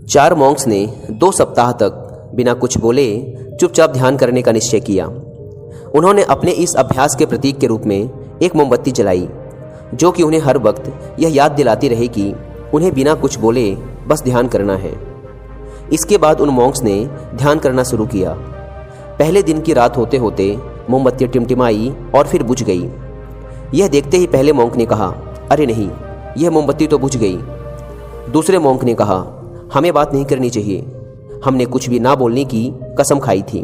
4 Monks ने 2 सप्ताह तक बिना कुछ बोले चुपचाप ध्यान करने का निश्चय किया। उन्होंने अपने इस अभ्यास के प्रतीक के रूप में एक मोमबत्ती जलाई, जो कि उन्हें हर वक्त यह याद दिलाती रहे कि उन्हें बिना कुछ बोले बस ध्यान करना है। इसके बाद उन मॉन्क्स ने ध्यान करना शुरू किया। पहले दिन की रात होते होते मोमबत्ती टिमटिमाई और फिर बुझ गई। यह देखते ही पहले मॉन्क ने कहा, अरे नहीं, यह मोमबत्ती तो बुझ गई। दूसरे मॉन्क ने कहा, हमें बात नहीं करनी चाहिए, हमने कुछ भी ना बोलने की कसम खाई थी।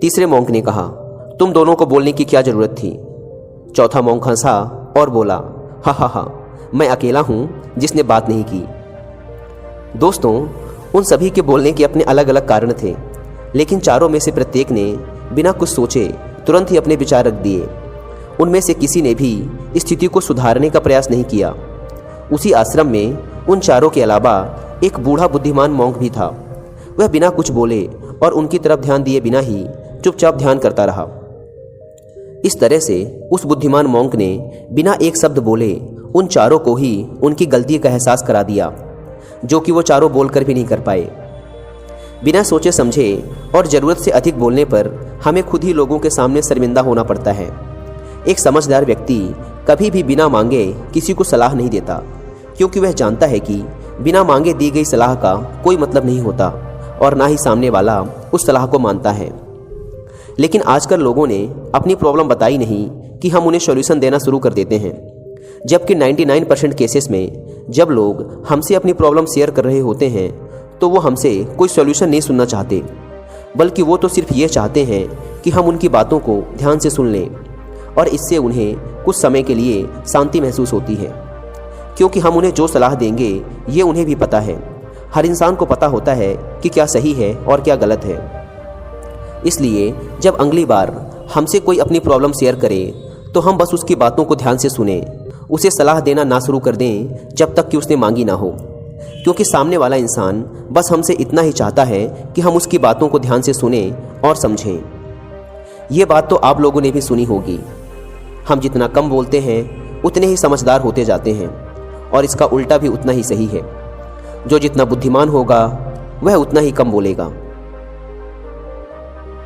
तीसरे मॉन्क ने कहा, तुम दोनों को बोलने की क्या जरूरत थी। चौथा मॉन्क हंसा और बोला, हा हा हा, मैं अकेला हूं जिसने बात नहीं की। दोस्तों, उन सभी के बोलने के अपने अलग अलग कारण थे, लेकिन चारों में से प्रत्येक ने बिना कुछ सोचे तुरंत ही अपने विचार रख दिए। उनमें से किसी ने भी स्थिति को सुधारने का प्रयास नहीं किया। उसी आश्रम में उन चारों के अलावा एक बूढ़ा बुद्धिमान मॉन्क भी था। वह बिना कुछ बोले और उनकी तरफ ध्यान दिए बिना ही चुपचाप ध्यान करता रहा। इस तरह से उस बुद्धिमान मॉन्क ने बिना एक शब्द बोले उन चारों को ही उनकी गलती का एहसास करा दिया, जो कि वो चारों बोलकर भी नहीं कर पाए। बिना सोचे समझे और ज़रूरत से अधिक बोलने पर हमें खुद ही लोगों के सामने शर्मिंदा होना पड़ता है। एक समझदार व्यक्ति कभी भी बिना मांगे किसी को सलाह नहीं देता, क्योंकि वह जानता है कि बिना मांगे दी गई सलाह का कोई मतलब नहीं होता और ना ही सामने वाला उस सलाह को मानता है। लेकिन आजकल लोगों ने अपनी प्रॉब्लम बताई नहीं कि हम उन्हें सॉल्यूशन देना शुरू कर देते हैं, जबकि 99% केसेस में जब लोग हमसे अपनी प्रॉब्लम शेयर कर रहे होते हैं तो वो हमसे कोई सॉल्यूशन नहीं सुनना चाहते, बल्कि वो तो सिर्फ ये चाहते हैं कि हम उनकी बातों को ध्यान से सुन लें, और इससे उन्हें कुछ समय के लिए शांति महसूस होती है। क्योंकि हम उन्हें जो सलाह देंगे ये उन्हें भी पता है। हर इंसान को पता होता है कि क्या सही है और क्या गलत है। इसलिए जब अगली बार हमसे कोई अपनी प्रॉब्लम शेयर करे तो हम बस उसकी बातों को ध्यान से सुने, उसे सलाह देना ना शुरू कर दें जब तक कि उसने मांगी ना हो। क्योंकि सामने वाला इंसान बस हमसे इतना ही चाहता है कि हम उसकी बातों को ध्यान से सुने और समझें। ये बात तो आप लोगों ने भी सुनी होगी, हम जितना कम बोलते हैं उतने ही समझदार होते जाते हैं, और इसका उल्टा भी उतना ही सही है। जो जितना बुद्धिमान होगा वह उतना ही कम बोलेगा।